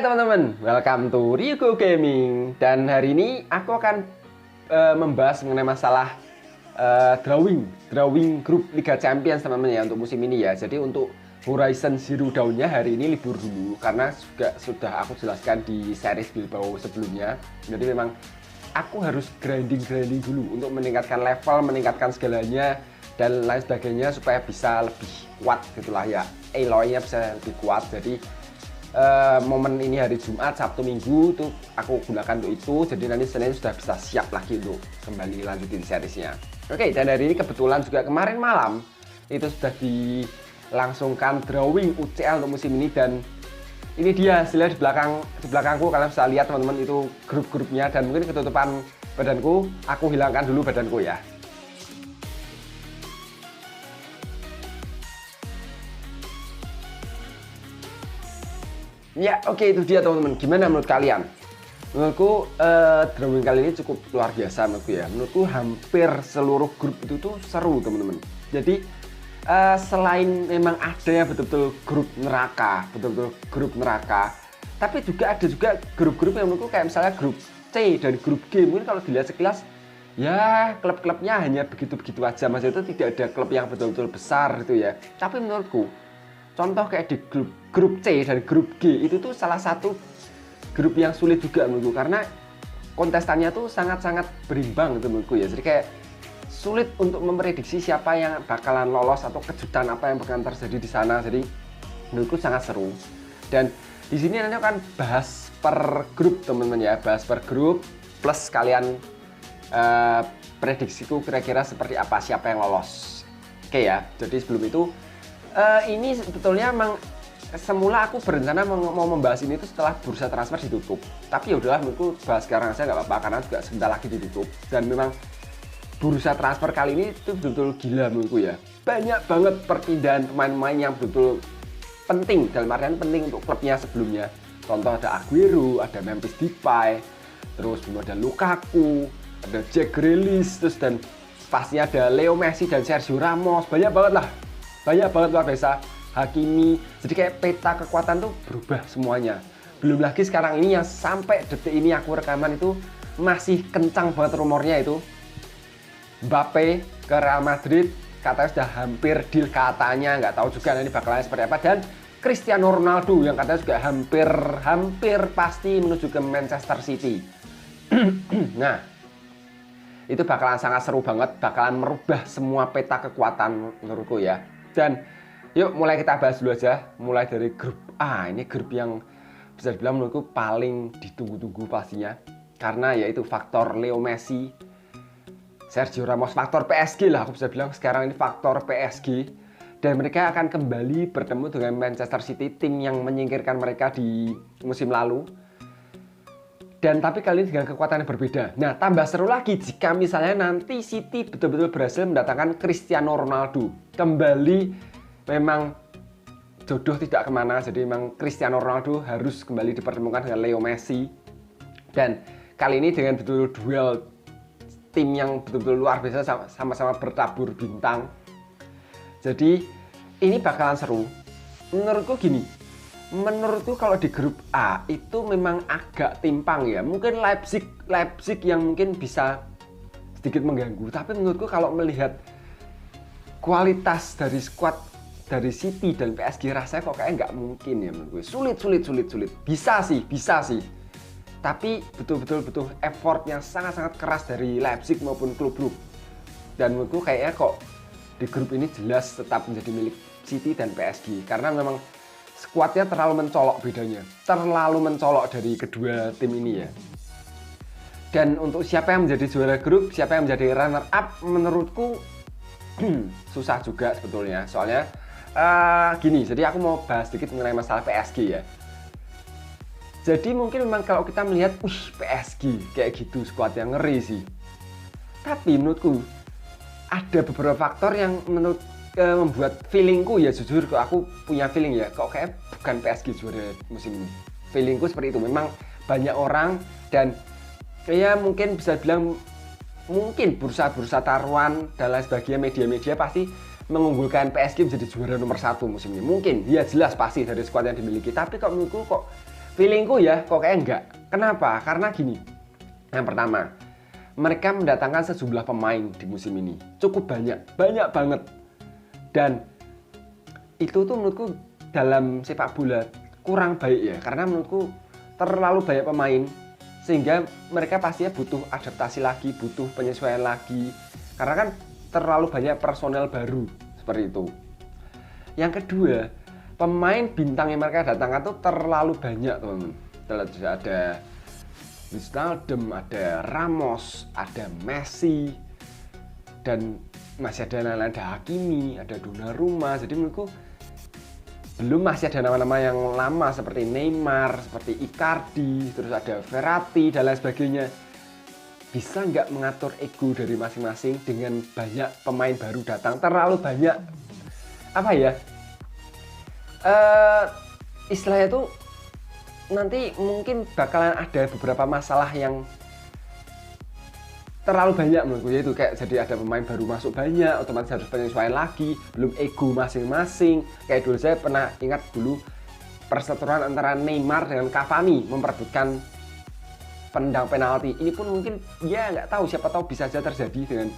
Hai teman-teman, welcome to Ryuko Gaming. Dan hari ini aku akan membahas mengenai masalah drawing grup Liga Champions teman-teman ya untuk musim ini ya. Jadi untuk Horizon Zero Dawn-nya hari ini libur dulu karena juga sudah aku jelaskan di series Bilbao sebelumnya. Jadi memang aku harus grinding dulu untuk meningkatkan level, meningkatkan segalanya dan lain sebagainya supaya bisa lebih kuat gitulah ya. Aloy-nya bisa lebih kuat. Jadi momen ini hari Jumat, Sabtu, Minggu tuh aku gunakan untuk itu. Jadi nanti Senin sudah bisa siap lagi untuk kembali lanjutin seriesnya. Oke, dan hari ini kebetulan juga kemarin malam itu sudah dilangsungkan drawing UCL untuk musim ini. Dan ini dia hasilnya di belakangku. Kalian bisa lihat teman-teman itu grup-grupnya. Dan mungkin ketutupan badanku, aku hilangkan dulu badanku ya. Ya, oke, itu dia teman-teman. Gimana menurut kalian? Menurutku drawing kali ini cukup luar biasa menurutku ya. Menurutku hampir seluruh grup itu tuh seru teman-teman. Jadi selain memang ada yang betul-betul grup neraka, tapi juga ada juga grup-grup yang menurutku kayak misalnya grup C dan grup G. Mungkin kalau dilihat sekilas ya klub-klubnya hanya begitu-begitu aja. Maksudnya itu tidak ada klub yang betul-betul besar gitu ya. Tapi menurutku contoh kayak di grup C dan grup G itu tuh salah satu grup yang sulit juga menurutku karena kontestannya tuh sangat-sangat berimbang gitu menurutku ya. Jadi kayak sulit untuk memprediksi siapa yang bakalan lolos atau kejutan apa yang bakalan terjadi di sana. Jadi menurutku sangat seru. Dan di sini nanti akan bahas per grup teman-teman ya, bahas per grup plus kalian prediksiku kira-kira seperti apa, siapa yang lolos. Oke ya. Jadi sebelum itu ini sebetulnya memang semula aku berencana mau membahas ini itu setelah bursa transfer ditutup. Tapi ya udahlah, menurutku bahas sekarang aja nggak apa-apa karena juga sebentar lagi ditutup. Dan memang bursa transfer kali ini itu betul-betul gila menurutku ya. Banyak banget perpindahan pemain-pemain yang betul penting, dalam artian penting untuk klubnya sebelumnya. Contoh ada Aguero, ada Memphis Depay, terus ada Lukaku, ada Jack Grealish, terus dan pastinya ada Leo Messi dan Sergio Ramos. Banyak banget lah. Banyak banget luar biasa. Hakimi. Jadi kayak peta kekuatan tuh berubah semuanya. Belum lagi sekarang ini yang sampai detik ini aku rekaman itu masih kencang banget rumornya itu Mbappe ke Real Madrid, katanya sudah hampir deal katanya, nggak tahu juga nanti bakalan seperti apa. Dan Cristiano Ronaldo yang katanya juga hampir pasti menuju ke Manchester City. Nah, itu bakalan sangat seru banget, bakalan merubah semua peta kekuatan menurutku ya. Dan yuk mulai kita bahas dulu aja, mulai dari grup A. Ini grup yang bisa dibilang menurutku paling ditunggu-tunggu pastinya. Karena yaitu faktor Leo Messi, Sergio Ramos, faktor PSG lah aku bisa bilang sekarang ini faktor PSG. Dan mereka akan kembali bertemu dengan Manchester City, tim yang menyingkirkan mereka di musim lalu. Dan tapi kali ini dengan kekuatan yang berbeda. Nah, tambah seru lagi jika misalnya nanti City betul-betul berhasil mendatangkan Cristiano Ronaldo. Kembali memang jodoh tidak kemana, jadi memang Cristiano Ronaldo harus kembali dipertemukan dengan Leo Messi. Dan kali ini dengan betul-betul duel tim yang betul-betul luar biasa, sama-sama bertabur bintang. Jadi ini bakalan seru. Menurutku gini, menurutku kalau di grup A itu memang agak timpang ya. Mungkin Leipzig yang mungkin bisa sedikit mengganggu. Tapi menurutku kalau melihat kualitas dari squad dari City dan PSG rasanya kok kayak nggak mungkin ya menurut gue. Sulit. Bisa sih. Tapi betul-betul butuh effort yang sangat-sangat keras dari Leipzig maupun klub-klub. Dan menurutku kayaknya kok di grup ini jelas tetap menjadi milik City dan PSG. Karena memang skuadnya terlalu mencolok bedanya. Terlalu mencolok dari kedua tim ini ya. Dan untuk siapa yang menjadi juara grup, siapa yang menjadi runner up, menurutku susah juga sebetulnya. Soalnya gini, jadi aku mau bahas sedikit mengenai masalah PSG ya. Jadi mungkin memang kalau kita melihat, PSG kayak gitu skuad yang ngeri sih. Tapi menurutku ada beberapa faktor yang membuat feelingku ya, jujur kok aku punya feeling ya, kok kayak bukan PSG juara musim ini. Feelingku seperti itu. Memang banyak orang dan kayak mungkin bisa bilang mungkin bursa-bursa taruhan dan lain sebagainya, media-media pasti mengunggulkan PSG menjadi juara nomor 1 musim ini. Mungkin, ya jelas pasti dari skuad yang dimiliki. Tapi kok menurutku kok Feelingku ya kok kayak enggak. Kenapa? Karena gini. Yang pertama, mereka mendatangkan sejumlah pemain di musim ini. Cukup banyak banget. Dan itu tuh menurutku dalam sepak bola kurang baik ya. Karena menurutku terlalu banyak pemain sehingga mereka pastinya butuh adaptasi lagi, butuh penyesuaian lagi. Karena kan terlalu banyak personel baru seperti itu. Yang kedua, pemain bintang yang mereka datangkan tuh terlalu banyak, teman-teman. Ada Wijnaldum, ada Ramos, ada Messi, dan masih ada Hakimi, ada Donnarumma. Jadi menurutku belum masih ada nama-nama yang lama seperti Neymar, seperti Icardi, terus ada Verratti dan lain sebagainya. Bisa nggak mengatur ego dari masing-masing dengan banyak pemain baru datang? Terlalu banyak. Apa ya? Istilahnya tuh nanti mungkin bakalan ada beberapa masalah yang terlalu banyak menurutku, yaitu kayak jadi ada pemain baru masuk banyak, otomatis harus penyesuaian lagi, belum ego masing-masing. Kayak dulu saya pernah ingat dulu perseteruan antara Neymar dengan Cavani memperebutkan pendang penalti. Ini pun mungkin ya nggak tahu, siapa tahu bisa saja terjadi dengan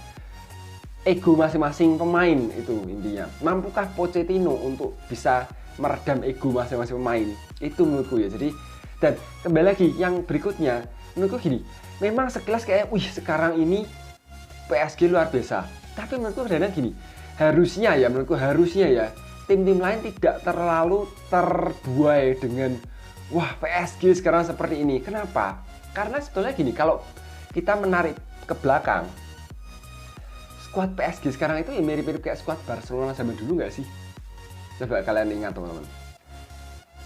ego masing-masing pemain itu intinya. Mampukah Pochettino untuk bisa meredam ego masing-masing pemain? Itu menurutku ya. Jadi dan kembali lagi yang berikutnya, menurutku gini, memang sekilas kayak wih sekarang ini PSG luar biasa. Tapi menurutku kadang gini, harusnya ya tim-tim lain tidak terlalu terbuai dengan wah PSG sekarang seperti ini. Kenapa? Karena sebetulnya gini, kalau kita menarik ke belakang, skuad PSG sekarang itu ya mirip-mirip kayak skuad Barcelona zaman dulu nggak sih? Coba kalian ingat teman-teman.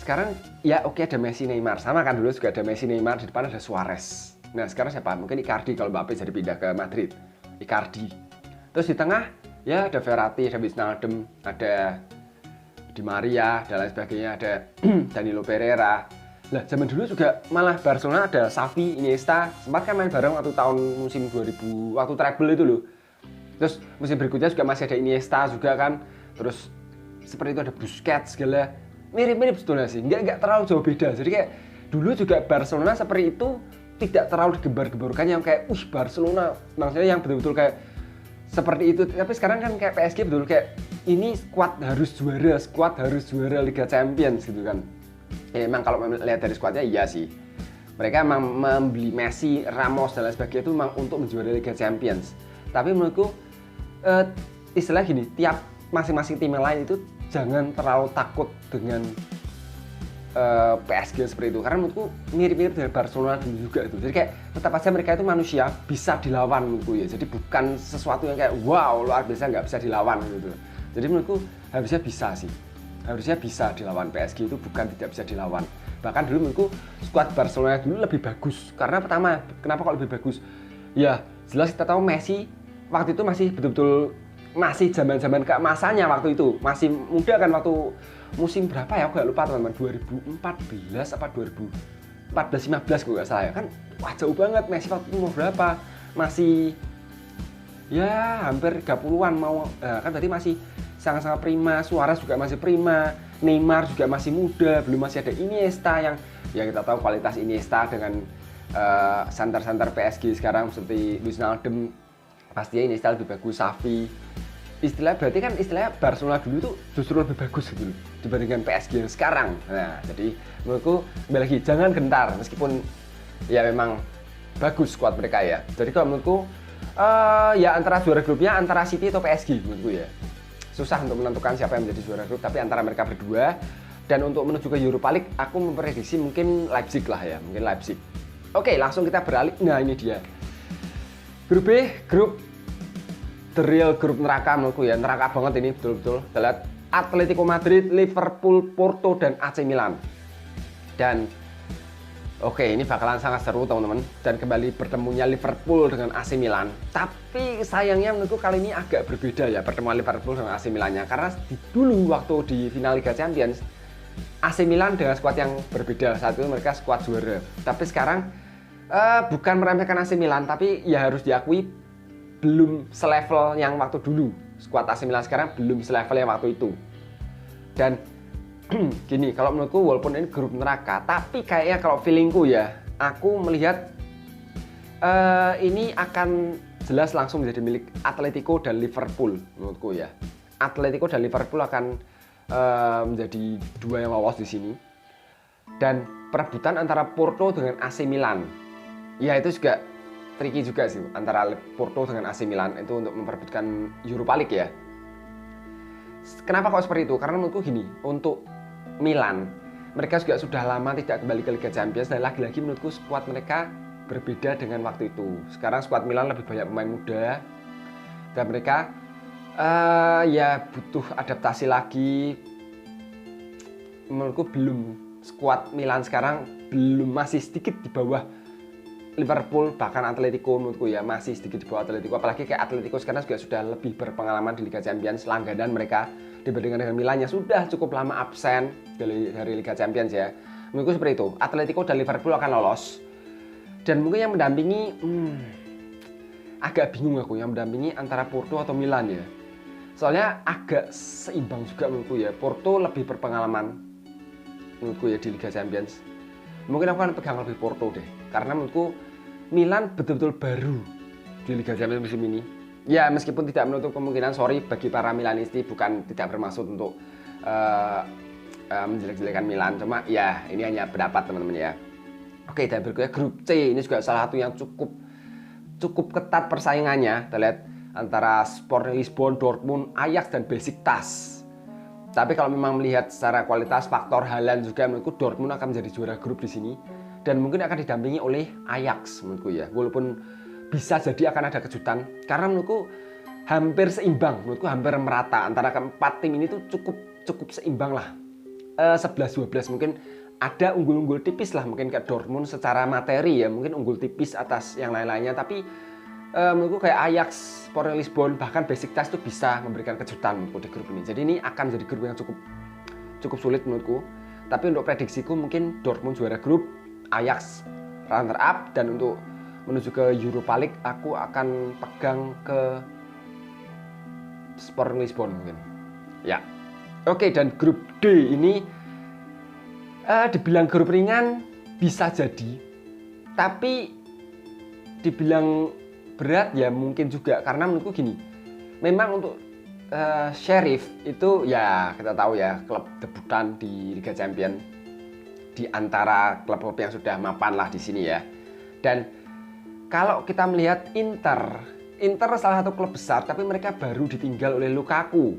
Sekarang ya oke ada Messi, Neymar. Sama kan dulu juga ada Messi, Neymar, di depan ada Suarez. Nah sekarang siapa? Mungkin Icardi kalau Mbappe jadi pindah ke Madrid. Icardi. Terus di tengah ya ada Verratti, ada Wijnaldum, ada Di Maria dan lain sebagainya, ada Danilo Pereira. Lah zaman dulu juga malah Barcelona ada Xavi, Iniesta. Sempat kan main bareng waktu tahun musim 2000, waktu treble itu loh. Terus musim berikutnya juga masih ada Iniesta juga kan. Terus seperti itu ada Busquets segala, mirip-mirip sebetulnya sih, nggak terlalu jauh beda. Jadi kayak dulu juga Barcelona seperti itu, tidak terlalu digembar-gemborkan yang kayak Barcelona, maksudnya yang betul-betul kayak seperti itu. Tapi sekarang kan kayak PSG betul kayak ini skuad harus juara Liga Champions gitu kan. Ya, emang kalau melihat dari skuadnya iya sih, mereka emang membeli Messi, Ramos dan lain sebagainya itu memang untuk menjuarai Liga Champions. Tapi menurutku istilah gini, tiap masing-masing tim yang lain itu jangan terlalu takut dengan PSG seperti itu, karena menurutku mirip-mirip dengan Barcelona dulu juga itu. Jadi kayak tetap aja mereka itu manusia, bisa dilawan menurutku ya. Jadi bukan sesuatu yang kayak wow luar biasa nggak bisa dilawan gitu. Jadi menurutku harusnya bisa sih, harusnya bisa dilawan. PSG itu bukan tidak bisa dilawan. Bahkan dulu menurutku skuad Barcelona dulu lebih bagus. Karena pertama, kenapa kok lebih bagus? Ya jelas kita tahu Messi waktu itu masih betul-betul masih zaman-zaman keemasannya waktu itu, masih muda kan waktu musim berapa ya, aku gak lupa teman-teman, 2014 apa 2014-15 gue gak salah ya, kan wah jauh banget Messi waktu itu umur berapa, masih ya hampir 30-an mau, kan berarti masih sangat-sangat prima. Suarez juga masih prima, Neymar juga masih muda, belum masih ada Iniesta yang ya kita tahu kualitas Iniesta dengan santer-santer PSG sekarang seperti Wijnaldum, pastinya Iniesta lebih bagus, Xavi. Berarti kan istilahnya Barcelona dulu tuh justru lebih bagus gitu dibandingkan PSG yang sekarang. Nah, jadi menurutku kembali lagi jangan gentar meskipun ya memang bagus skuad mereka ya. Jadi kalau menurutku ya antara juara grupnya antara City atau PSG menurutku ya. Susah untuk menentukan siapa yang menjadi juara grup, tapi antara mereka berdua. Dan untuk menuju ke Europa League aku memprediksi mungkin Leipzig lah ya, mungkin Leipzig. Oke, langsung kita beralih. Nah, ini dia. Grup B, grup the real grup neraka menurutku ya, neraka banget ini betul-betul. Kita lihat Atletico Madrid, Liverpool, Porto, dan AC Milan. Dan oke, ini bakalan sangat seru teman-teman. Dan kembali bertemunya Liverpool dengan AC Milan. Tapi sayangnya menurutku kali ini agak berbeda ya pertemuan Liverpool dengan AC Milannya. Karena dulu waktu di final Liga Champions, AC Milan dengan skuad yang berbeda. Saat itu mereka skuad juara. Tapi sekarang bukan meremehkan AC Milan, tapi ya harus diakui belum selevel yang waktu dulu. Skuad AC Milan sekarang belum selevel yang waktu itu. Dan Gini, kalau menurutku walaupun ini grup neraka, tapi kayaknya kalau feelingku ya, aku melihat ini akan jelas langsung menjadi milik Atletico dan Liverpool menurutku ya. Atletico dan Liverpool akan menjadi dua yang lolos di sini. Dan perebutan antara Porto dengan AC Milan. Ya itu juga tricky juga sih antara Porto dengan AC Milan itu untuk memperebutkan Europa League ya. Kenapa kok seperti itu? Karena menurutku gini, untuk Milan, mereka juga sudah lama tidak kembali ke Liga Champions dan lagi-lagi menurutku skuad mereka berbeda dengan waktu itu. Sekarang skuad Milan lebih banyak pemain muda dan mereka ya butuh adaptasi lagi. Menurutku skuad Milan sekarang masih sedikit di bawah Liverpool, bahkan Atletico menurutku ya masih sedikit di bawah Atletico. Apalagi kayak Atletico sekarang juga sudah lebih berpengalaman di Liga Champions, langganan mereka dibandingkan dengan Milan yang sudah cukup lama absen dari Liga Champions ya. Menurutku seperti itu. Atletico dan Liverpool akan lolos. Dan mungkin yang mendampingi agak bingung aku yang mendampingi antara Porto atau Milan ya. Soalnya agak seimbang juga menurutku ya. Porto lebih berpengalaman menurutku ya di Liga Champions. Mungkin aku akan pegang lebih Porto deh. Karena menurutku Milan betul-betul baru di Liga Champions musim ini. Ya meskipun tidak menutup kemungkinan, sorry bagi para Milanisti, bukan tidak bermaksud untuk menjelek-jelekan Milan. Cuma ya ini hanya pendapat teman-teman ya. Oke, dan berikutnya grup C. Ini juga salah satu yang cukup ketat persaingannya. Kita lihat antara Sporting Lisbon, Dortmund, Ajax dan Besiktas. Tapi kalau memang melihat secara kualitas faktor Haaland juga, menurutku Dortmund akan menjadi juara grup di sini dan mungkin akan didampingi oleh Ajax menurutku ya. Walaupun bisa jadi akan ada kejutan karena menurutku hampir seimbang, menurutku hampir merata antara keempat tim ini tuh cukup seimbang lah. 11-12 mungkin ada unggul-unggul tipis lah mungkin kayak Dortmund secara materi ya, mungkin unggul tipis atas yang lain-lainnya, tapi menurutku kayak Ajax, Sporting Lisbon, bahkan Besiktas tuh bisa memberikan kejutan menurutku di grup ini. Jadi ini akan menjadi grup yang cukup sulit menurutku. Tapi untuk prediksiku mungkin Dortmund juara grup, Ajax runner up, dan untuk menuju ke Europa League aku akan pegang ke Sporting Lisbon mungkin. Ya. Oke, dan grup D ini dibilang grup ringan bisa jadi, tapi dibilang berat ya mungkin juga, karena menurutku gini, memang untuk Sheriff itu ya kita tahu ya klub debutan di Liga Champions di antara klub-klub yang sudah mapan lah di sini ya. Dan kalau kita melihat Inter salah satu klub besar tapi mereka baru ditinggal oleh Lukaku.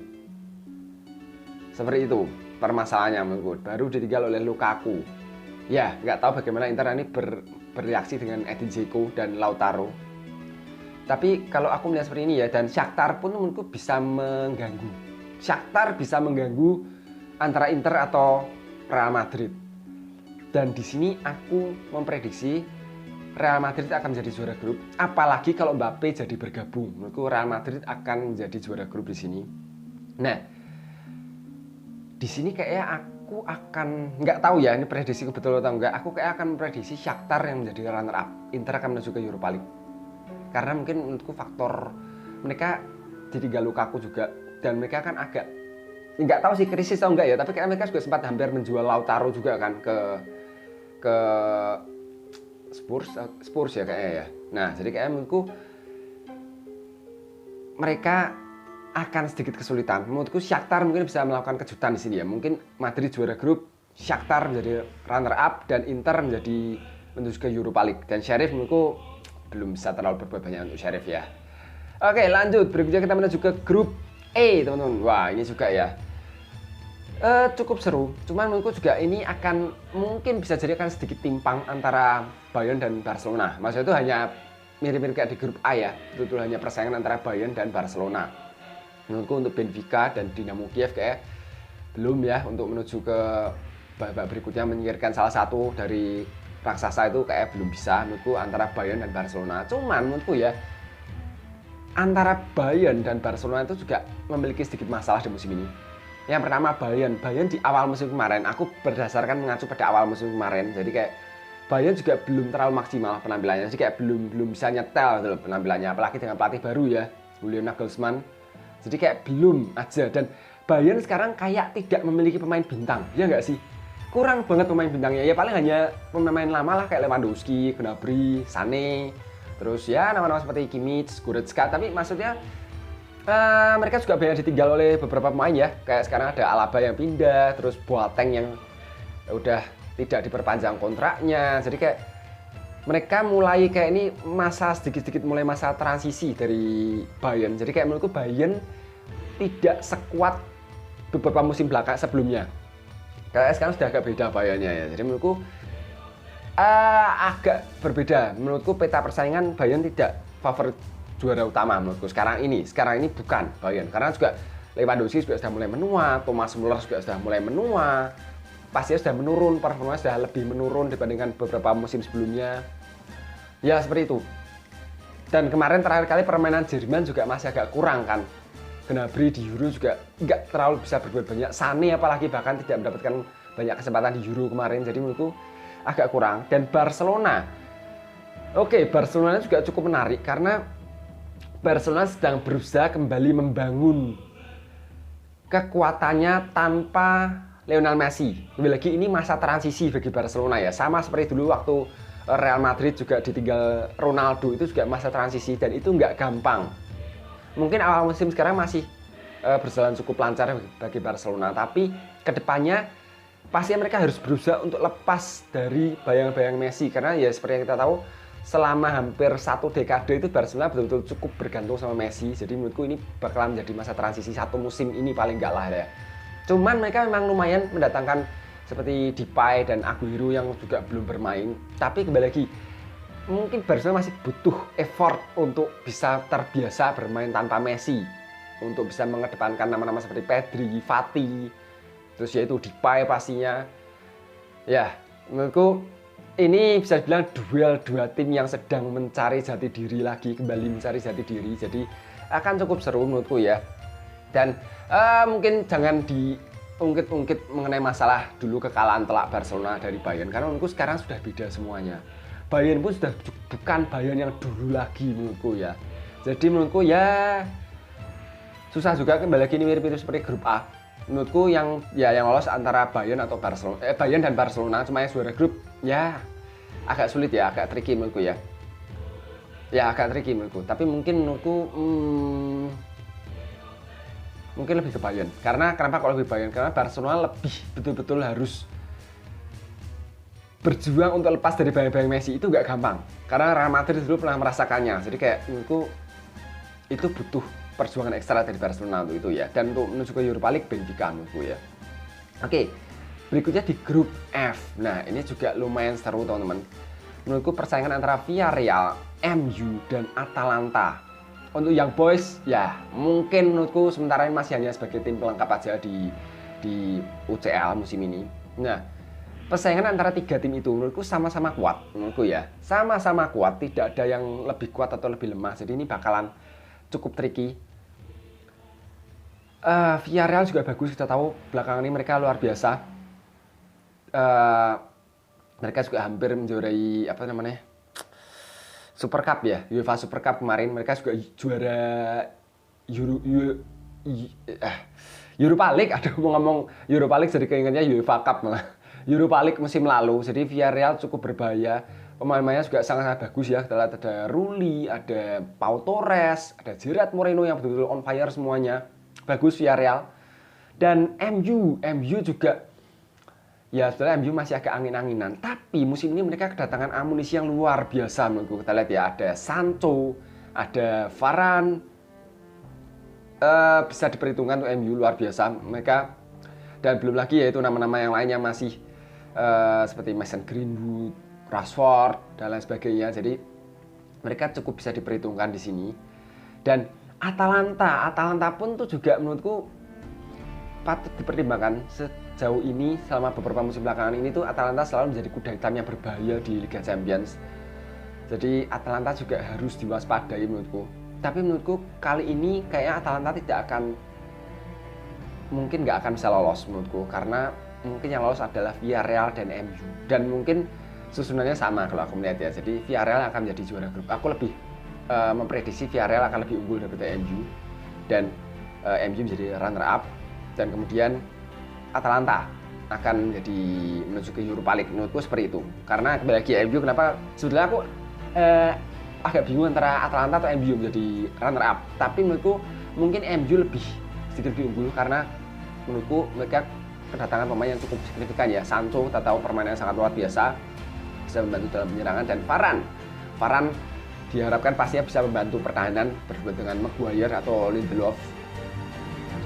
Seperti itu permasalahannya menurutku, baru ditinggal oleh Lukaku. Ya nggak tahu bagaimana Inter ini bereaksi dengan Edin Dzeko dan Lautaro. Tapi kalau aku melihat seperti ini ya, dan Shakhtar pun menurutku bisa mengganggu. Shakhtar bisa mengganggu antara Inter atau Real Madrid. Dan di sini aku memprediksi Real Madrid akan menjadi juara grup. Apalagi kalau Mbappe jadi bergabung, menurutku Real Madrid akan menjadi juara grup di sini. Nah, di sini kayaknya aku akan nggak tahu ya ini prediksiku betul atau enggak. Aku kayak akan memprediksi Shakhtar yang menjadi runner up. Inter akan menuju ke Europa League. Karena mungkin menurutku faktor mereka ditinggal Lukaku juga, dan mereka kan agak nggak tahu sih krisis atau enggak ya, tapi kayak mereka juga sempat hampir menjual Lautaro juga kan ke Spurs ya kayaknya ya. Nah jadi kayak menurutku mereka akan sedikit kesulitan. Menurutku Shakhtar mungkin bisa melakukan kejutan di sini ya. Mungkin Madrid juara grup, Shakhtar menjadi runner up, dan Inter menjadi menuju ke Europa League. Dan Sheriff menurutku belum bisa terlalu berbuat banyak untuk Sheriff ya. Oke, lanjut. Berikutnya kita menuju ke grup E, teman-teman. Wah, ini juga ya cukup seru. Cuman menurutku juga ini akan mungkin bisa jadi akan sedikit timpang antara Bayern dan Barcelona. Maksudnya itu hanya mirip-mirip kayak di grup A ya. Betul hanya persaingan antara Bayern dan Barcelona. Menurutku untuk Benfica dan Dinamo Kiev kayak belum ya untuk menuju ke babak berikutnya, menyingkirkan salah satu dari raksasa itu kayak belum bisa menurutku antara Bayern dan Barcelona. Cuman menurutku ya antara Bayern dan Barcelona itu juga memiliki sedikit masalah di musim ini. Yang pertama Bayern di awal musim kemarin, aku berdasarkan mengacu pada awal musim kemarin, jadi kayak Bayern juga belum terlalu maksimal penampilannya, jadi kayak belum bisa nyetel penampilannya, apalagi dengan pelatih baru ya, Julian Nagelsmann. Jadi kayak belum aja, dan Bayern sekarang kayak tidak memiliki pemain bintang, ya nggak sih? Kurang banget pemain bintangnya, ya paling hanya pemain lama lah kayak Lewandowski, Gnabry, Sané, terus ya nama-nama seperti Kimmich, Goretzka, tapi maksudnya mereka juga banyak ditinggal oleh beberapa pemain ya, kayak sekarang ada Alaba yang pindah, terus Boateng yang udah tidak diperpanjang kontraknya, jadi kayak mereka mulai kayak ini masa sedikit-sedikit mulai masa transisi dari Bayern. Jadi kayak menurutku Bayern tidak sekuat beberapa musim belakang sebelumnya. Kayak sekarang sudah agak beda Bayernnya ya. Jadi menurutku agak berbeda. Menurutku peta persaingan Bayern tidak favorit juara utama menurutku sekarang ini. Sekarang ini bukan Bayern. Karena juga Lewandowski juga sudah mulai menua, Thomas Müller juga sudah mulai menua. Pastinya sudah menurun, performanya sudah lebih menurun dibandingkan beberapa musim sebelumnya. Ya seperti itu. Dan kemarin terakhir kali permainan Jerman juga masih agak kurang kan. Gnabry di Euro juga nggak terlalu bisa berbuat banyak. Sané apalagi bahkan tidak mendapatkan banyak kesempatan di Euro kemarin. Jadi menurutku agak kurang. Dan Barcelona. Oke, Barcelona juga cukup menarik karena Barcelona sedang berusaha kembali membangun kekuatannya tanpa Lionel Messi. Lebih lagi ini masa transisi bagi Barcelona ya. Sama seperti dulu waktu Real Madrid juga ditinggal Ronaldo, itu juga masa transisi dan itu nggak gampang. Mungkin awal musim sekarang masih berjalan cukup lancar bagi Barcelona, tapi kedepannya pasti mereka harus berusaha untuk lepas dari bayang-bayang Messi. Karena ya seperti yang kita tahu, selama hampir 1 dekade itu Barcelona betul-betul cukup bergantung sama Messi. Jadi menurutku ini bakalan menjadi masa transisi 1 musim ini paling nggak lah ya. Cuman mereka memang lumayan mendatangkan seperti Depay dan Agüero yang juga belum bermain. Tapi kembali lagi, mungkin Barcelona masih butuh effort untuk bisa terbiasa bermain tanpa Messi. Untuk bisa mengedepankan nama-nama seperti Pedri, Fati, terus yaitu Depay pastinya. Ya, menurutku ini bisa dibilang duel 2 tim yang sedang mencari jati diri lagi, kembali mencari jati diri. Jadi akan cukup seru menurutku ya. Dan mungkin jangan diungkit-ungkit mengenai masalah dulu kekalahan telak Barcelona dari Bayern. Karena menurutku sekarang sudah beda semuanya. Bayern pun sudah bukan Bayern yang dulu lagi menurutku ya. Jadi menurutku ya susah juga kembali lagi ini mirip-mirip seperti grup A. Menurutku yang lolos antara Bayern atau Barcelona, Bayern dan Barcelona, cuma yang juara grup ya agak sulit ya, agak tricky menurutku ya. Ya agak tricky menurutku. Tapi mungkin menurutku mungkin lebih ke Bayern. Karena kenapa kalau lebih Bayern? Karena Barcelona lebih betul-betul harus berjuang untuk lepas dari bayang-bayang Messi, itu nggak gampang. Karena Real Madrid dulu pernah merasakannya. Jadi kayak menurutku itu butuh perjuangan ekstra dari Barcelona untuk itu ya. Dan untuk menuju ke Europa League Benfica menurutku ya. Oke, berikutnya di grup F. Nah ini juga lumayan seru teman-teman. Menurutku persaingan antara Villarreal, MU, dan Atalanta. Untuk Young Boys ya mungkin menurutku sementara ini masih hanya sebagai tim pelengkap aja di UCL musim ini. Nah persaingan antara 3 tim itu menurutku sama-sama kuat menurutku ya. Sama-sama kuat, tidak ada yang lebih kuat atau lebih lemah. Jadi ini bakalan cukup tricky. Villarreal juga bagus, kita tahu belakangan ini mereka luar biasa. Mereka juga hampir menjuarai apa namanya Super Cup ya, UEFA Super Cup kemarin. Mereka juga juara Europa League. Aduh mau ngomong Europa League jadi keingetnya UEFA Cup malah. Europa League musim lalu. Jadi Villarreal cukup berbahaya. Pemain-pemainnya juga sangat bagus ya. Kita lihat ada Rulli, ada Pau Torres, ada Gerard Moreno yang betul-betul on fire semuanya. Bagus Villarreal. Dan MU juga ya sebenarnya MU masih agak angin-anginan, tapi musim ini mereka kedatangan amunisi yang luar biasa menurutku. Kita lihat ya, ada Sancho, ada Varane, bisa diperhitungkan untuk MU luar biasa mereka. Dan belum lagi yaitu nama-nama yang lainnya masih seperti Mason Greenwood, Rashford dan lain sebagainya. Jadi mereka cukup bisa diperhitungkan di sini. Dan Atalanta pun tuh juga menurutku patut dipertimbangkan. Sejauh ini selama beberapa musim belakangan ini tuh Atalanta selalu menjadi kuda hitam yang berbahaya di Liga Champions. Jadi Atalanta juga harus diwaspadai menurutku. Tapi menurutku kali ini kayaknya Atalanta mungkin nggak akan bisa lolos menurutku, karena mungkin yang lolos adalah Villarreal dan MU. Dan mungkin susunannya sama kalau aku melihat ya. Jadi Villarreal akan menjadi juara grup. Aku lebih memprediksi Villarreal akan lebih unggul daripada MU, dan MU menjadi runner up. dan kemudian Atalanta akan jadi menuju ke Europa League. Menurutku seperti itu. Karena kembali lagi MU, kenapa sebetulnya aku agak bingung antara Atalanta atau MU menjadi runner up. Tapi menurutku mungkin MU lebih sedikit lebih unggul karena menurutku mereka kedatangan pemain yang cukup signifikan ya. Sancho, kita tahu permainan yang sangat luar biasa, bisa membantu dalam penyerangan, dan Varane diharapkan pastinya bisa membantu pertahanan berdua dengan Maguire atau Lindelof.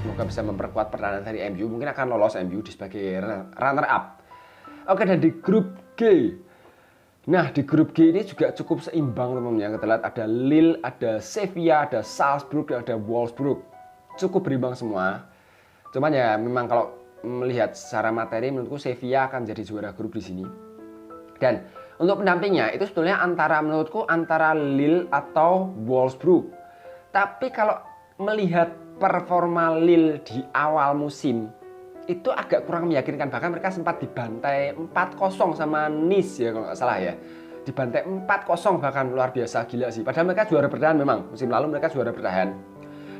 Semoga bisa memperkuat pertahanan dari MU, mungkin akan lolos MU di sebagai runner up. Oke, dan di grup G. Nah, di grup G ini juga cukup seimbang teman-teman. Kita lihat ada Lille, ada Sevilla, ada Salzburg, dan ada Wolfsburg. Cukup berimbang semua. Cuman ya memang kalau melihat secara materi menurutku Sevilla akan jadi juara grup di sini. Dan untuk pendampingnya itu sebetulnya menurutku antara Lille atau Wolfsburg. Tapi kalau melihat performa Lille di awal musim itu agak kurang meyakinkan, bahkan mereka sempat dibantai 4-0 sama Nice ya kalau nggak salah ya. Dibantai 4-0 bahkan, luar biasa, gila sih. Padahal mereka juara bertahan memang, musim lalu mereka juara bertahan.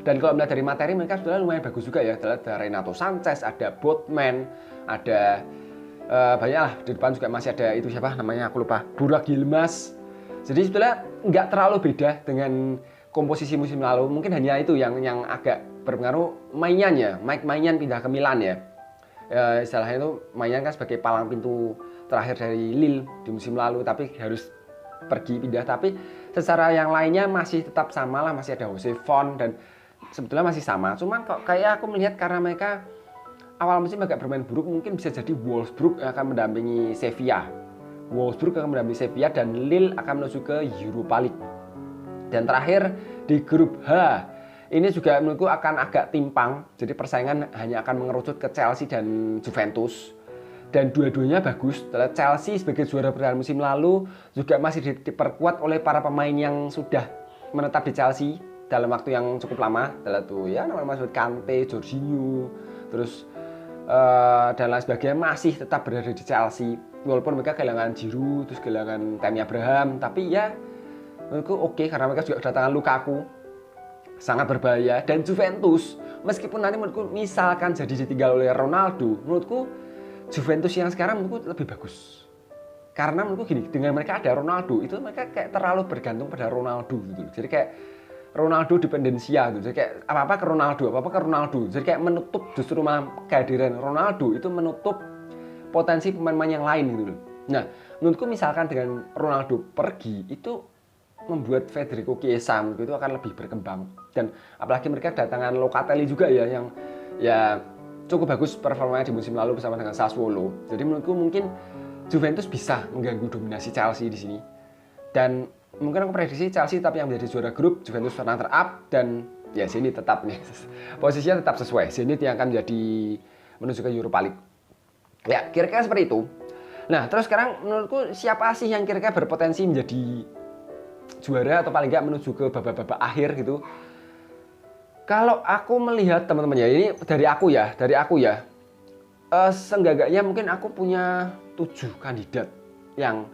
Dan kalau melihat dari materi mereka sudah lumayan bagus juga ya. Ada Renato Sanchez, ada Botman, ada banyak lah. Di depan juga masih ada itu siapa namanya aku lupa, Burak Yilmaz. Jadi sebetulnya nggak terlalu beda dengan komposisi musim lalu. Mungkin hanya itu yang agak berpengaruh mainannya. Mike Maignan pindah ke Milan ya. Istilahnya itu Maignan kan sebagai palang pintu terakhir dari Lille di musim lalu, tapi harus pergi pindah. Tapi secara yang lainnya masih tetap sama lah, masih ada Jose Font dan sebetulnya masih sama. Cuman kok kayak aku melihat karena mereka awal musim agak bermain buruk, mungkin bisa jadi Wolfsburg akan mendampingi Sevilla. Wolfsburg akan mendampingi Sevilla dan Lille akan menuju ke Europa League. Dan terakhir di grup H, ini juga menurutku akan agak timpang. Jadi persaingan hanya akan mengerucut ke Chelsea dan Juventus. Dan dua-duanya bagus. Chelsea sebagai juara bertahan musim lalu juga masih diperkuat oleh para pemain yang sudah menetap di Chelsea dalam waktu yang cukup lama. Adalah tuh ya namanya Mas Kante, Jorginho, terus dan lain sebagainya masih tetap berada di Chelsea. Walaupun mereka kehilangan Giroud, terus kehilangan Tammy Abraham, tapi ya menurutku oke karena mereka juga kedatangan Lukaku, sangat berbahaya. Dan Juventus, meskipun nanti menurutku misalkan jadi ditinggal oleh Ronaldo, menurutku Juventus yang sekarang menurutku lebih bagus. Karena menurutku gini, dengan mereka ada Ronaldo, itu mereka kayak terlalu bergantung pada Ronaldo gitu. Jadi kayak Ronaldo dependensia gitu. Jadi kayak apa-apa ke Ronaldo. Jadi kayak menutup, justru malah kehadiran Ronaldo itu menutup potensi pemain-pemain yang lain gitu loh. Nah, menurutku misalkan dengan Ronaldo pergi itu membuat Federico Chiesa itu akan lebih berkembang. Dan apalagi mereka kedatangan Locatelli juga ya yang ya cukup bagus performanya di musim lalu bersama dengan Sassuolo. Jadi menurutku mungkin Juventus bisa mengganggu dominasi Chelsea di sini. Dan mungkin aku prediksi Chelsea tapi yang menjadi juara grup, Juventus runner up, dan ya Zenit tetap nih. Posisinya tetap sesuai. Zenit yang akan menjadi menuju ke Europa League. Ya, kira-kira seperti itu. Nah, terus sekarang menurutku siapa sih yang kira-kira berpotensi menjadi juara atau paling nggak menuju ke babak-babak akhir gitu? Kalau aku melihat teman-teman ya, ini dari aku ya. Seenggaknya mungkin aku punya 7 kandidat yang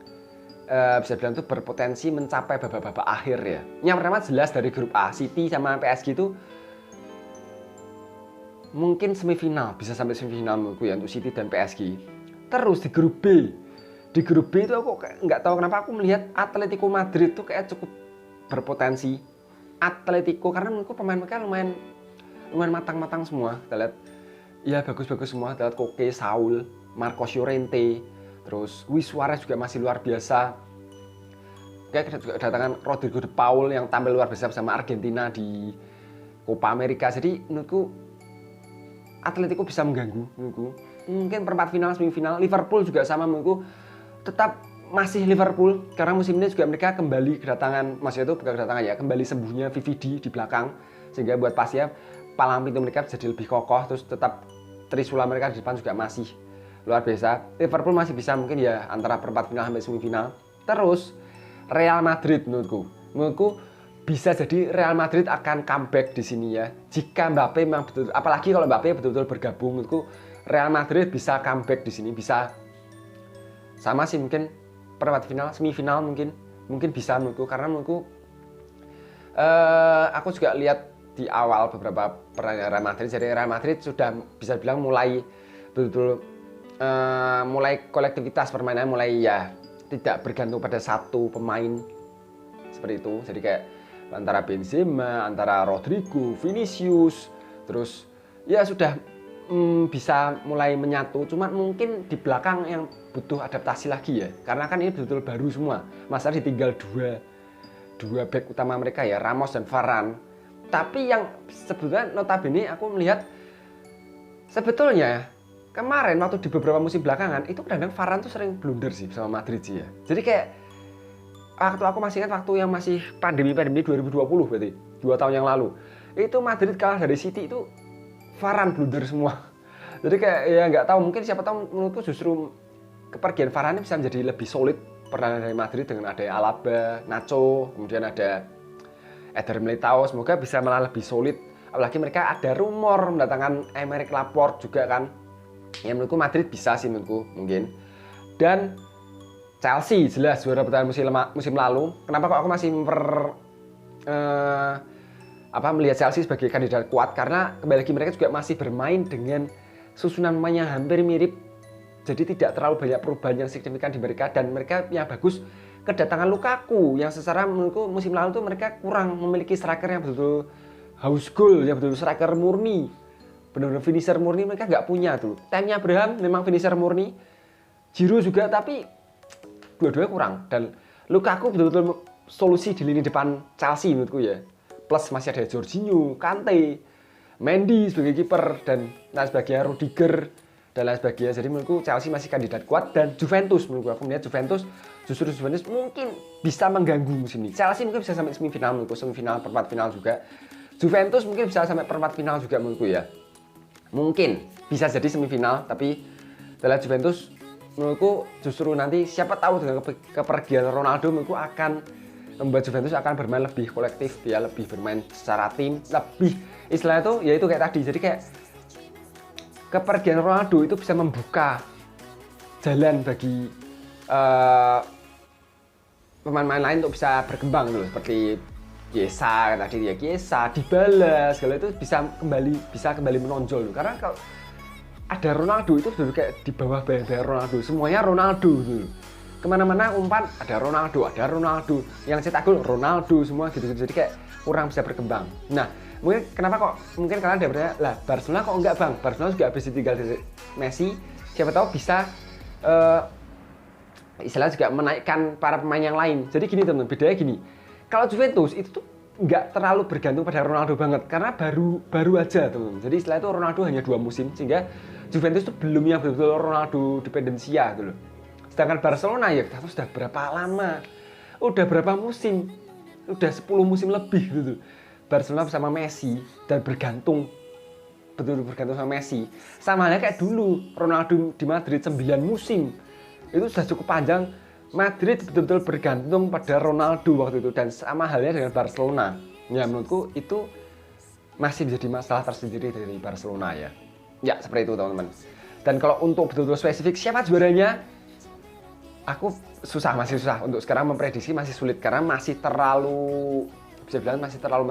bisa bilang itu berpotensi mencapai babak-babak akhir ya. Yang pertama jelas dari grup A, City sama PSG itu mungkin semifinal, bisa sampai semifinal menurutku ya untuk City dan PSG. Terus di grup B itu aku nggak tahu kenapa aku melihat Atletico Madrid itu kayak cukup berpotensi. Atletico karena menurutku pemain mereka lumayan matang-matang semua. Kita lihat ya bagus-bagus semua. Kita lihat Koke, Saul, Marcos Llorente, terus Luis Suarez juga masih luar biasa. Kayak juga kedatangan Rodrigo de Paul yang tampil luar biasa bersama Argentina di Copa America. Jadi menurutku Atletico bisa mengganggu menurutku. Mungkin perempat final, semifinal. Liverpool juga sama menurutku tetap masih Liverpool karena musim ini juga mereka kembali kedatangan, maksudnya itu bukan kedatangan ya, kembali sembuhnya VVD di belakang sehingga buat pastinya palang pintu mereka jadi lebih kokoh, terus tetap Trisula mereka di depan juga masih luar biasa. Liverpool masih bisa mungkin ya antara perempat final sampai semifinal. Terus Real Madrid menurutku bisa jadi Real Madrid akan comeback di sini ya. Jika Mbappe memang betul, apalagi kalau Mbappe betul-betul bergabung, menurutku Real Madrid bisa comeback di sini, bisa sama sih mungkin perempat final, semifinal mungkin bisa menurutku, karena menurutku aku juga lihat di awal beberapa pertandingan Real Madrid. Jadi Real Madrid sudah bisa bilang mulai betul-betul mulai kolektivitas permainan, mulai ya tidak bergantung pada satu pemain seperti itu. Jadi kayak antara Benzema, antara Rodrigo, Vinicius, terus ya sudah bisa mulai menyatu. Cuman mungkin di belakang yang butuh adaptasi lagi ya, karena kan ini betul-betul baru semua. Masa ditinggal dua back utama mereka ya, Ramos dan Varane. Tapi yang sebetulnya notabene aku melihat sebetulnya kemarin waktu di beberapa musim belakangan itu kadang-kadang Varane tuh sering blunder sih sama Madrid sih ya. Jadi kayak waktu aku masih ingat waktu yang masih pandemi 2020 berarti 2 tahun yang lalu. Itu Madrid kalah dari City itu Varane blunder semua. Jadi kayak ya nggak tahu, mungkin siapa tahu menurutku justru kepergian Varane bisa menjadi lebih solid pertahanan dari Madrid dengan ada Alaba, Nacho, kemudian ada Eder Militao, semoga bisa malah lebih solid. Apalagi mereka ada rumor mendatangkan Aymeric Laporte juga kan. Ya menurutku Madrid bisa sih menurutku mungkin. Dan Chelsea jelas juara bertahan musim lalu. Kenapa kok aku masih melihat Chelsea sebagai kandidat kuat? Karena kembali lagi mereka juga masih bermain dengan susunan pemain yang hampir mirip. Jadi tidak terlalu banyak perubahan yang signifikan di mereka, dan mereka yang bagus kedatangan Lukaku yang secara menurutku musim lalu tuh mereka kurang memiliki striker yang betul-betul haus gol, yang betul-betul striker murni, benar-benar finisher murni mereka nggak punya tuh. Timnya Abraham memang finisher murni, Giroud juga, tapi dua-duanya kurang. Dan Lukaku betul-betul solusi di lini depan Chelsea menurutku ya. Plus masih ada Jorginho, Kante, Mendy sebagai kiper, dan lain sebagainya, Rudiger dan lain sebagainya. Jadi menurutku Chelsea masih kandidat kuat. Dan Juventus, menurutku aku melihat Juventus mungkin bisa mengganggu musim ini. Chelsea mungkin bisa sampai semifinal menurutku, semifinal, perempat final juga. Juventus mungkin bisa sampai perempat final juga menurutku ya. Mungkin bisa jadi semifinal, tapi dalam Juventus menurutku justru nanti siapa tahu dengan kepergian Ronaldo menurutku akan membuat Juventus akan bermain lebih kolektif ya, lebih bermain secara tim, lebih istilahnya tuh yaitu kayak tadi. Jadi kayak kepergian Ronaldo itu bisa membuka jalan bagi pemain-pemain lain untuk bisa berkembang gitu, seperti Chiesa tadi ya, Chiesa, Dybala segala itu bisa kembali menonjol loh. Karena kalau ada Ronaldo itu sudah kayak di bawah bayang-bayang Ronaldo, semuanya Ronaldo gitu. Kemana-mana umpan ada Ronaldo, yang cetak gol Ronaldo semua gitu. Jadi kayak kurang bisa berkembang. Nah, mungkin kenapa kok mungkin kalian ada bertanya, lah Barcelona kok enggak bang? Barcelona juga habis ditinggal dari Messi, siapa tahu bisa istilahnya juga menaikkan para pemain yang lain. Jadi gini teman-teman, bedanya gini. Kalau Juventus itu tuh nggak terlalu bergantung pada Ronaldo banget, karena baru aja teman-teman. Jadi istilah itu Ronaldo hanya 2 musim, sehingga Juventus itu belum yang betul-betul Ronaldo dependensia gitu loh. Sedangkan Barcelona ya kita sudah berapa lama, udah berapa musim, udah 10 musim lebih gitu. Barcelona bersama Messi dan betul-betul bergantung sama Messi. Sama halnya kayak dulu Ronaldo di Madrid 9 musim. Itu sudah cukup panjang. Madrid betul-betul bergantung pada Ronaldo waktu itu, dan sama halnya dengan Barcelona. Ya menurutku itu masih menjadi masalah tersendiri dari Barcelona ya. Ya seperti itu teman-teman. Dan kalau untuk betul-betul spesifik siapa juaranya, aku masih susah untuk sekarang memprediksi, masih sulit karena masih terlalu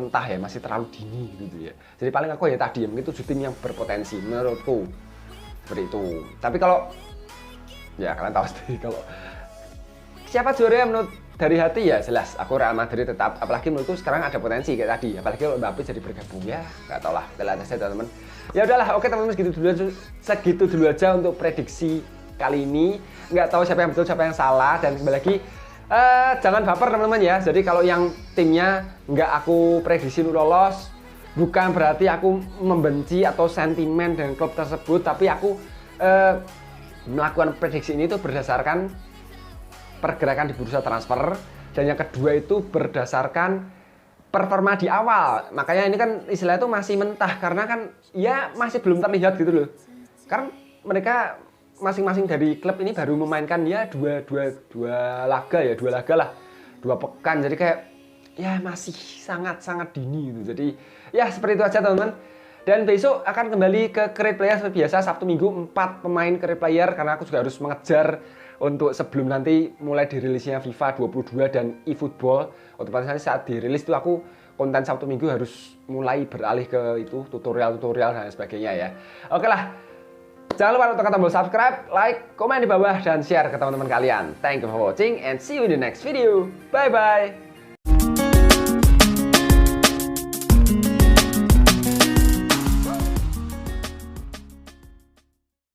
mentah ya, masih terlalu dini gitu ya. Jadi paling aku ya tadi ya, mungkin 7 tim yang berpotensi menurutku seperti itu. Tapi kalau ya kalian tahu sendiri, kalau siapa juara menurut dari hati ya jelas aku Real Madrid tetap. Apalagi menurutku sekarang ada potensi kayak tadi, apalagi kalau Mbappe jadi bergabung ya nggak tau lah, kita lihat saja teman-teman. Ya udahlah, oke teman-teman, segitu dulu aja untuk prediksi kali ini. Nggak tahu siapa yang betul siapa yang salah, dan kembali lagi jangan baper teman-teman ya. Jadi kalau yang timnya nggak aku prediksi lolos, bukan berarti aku membenci atau sentimen dengan klub tersebut, tapi aku melakukan prediksi ini tuh berdasarkan pergerakan di bursa transfer, dan yang kedua itu berdasarkan performa di awal. Makanya ini kan istilah itu masih mentah karena kan ya masih belum terlihat gitu loh. Karena mereka masing-masing dari klub ini baru memainkan ya dua laga lah, 2 pekan. Jadi kayak ya masih sangat dini gitu. Jadi ya seperti itu aja teman-teman. Dan besok akan kembali ke Create Player seperti biasa, Sabtu Minggu 4 pemain Create Player, karena aku juga harus mengejar untuk sebelum nanti mulai dirilisnya FIFA 22 dan eFootball. Otomatis saat dirilis itu aku konten Sabtu Minggu harus mulai beralih ke itu tutorial-tutorial dan sebagainya ya. Oke lah. Jangan lupa untuk tekan tombol subscribe, like, komen di bawah dan share ke teman-teman kalian. Thank you for watching and see you in the next video. Bye bye.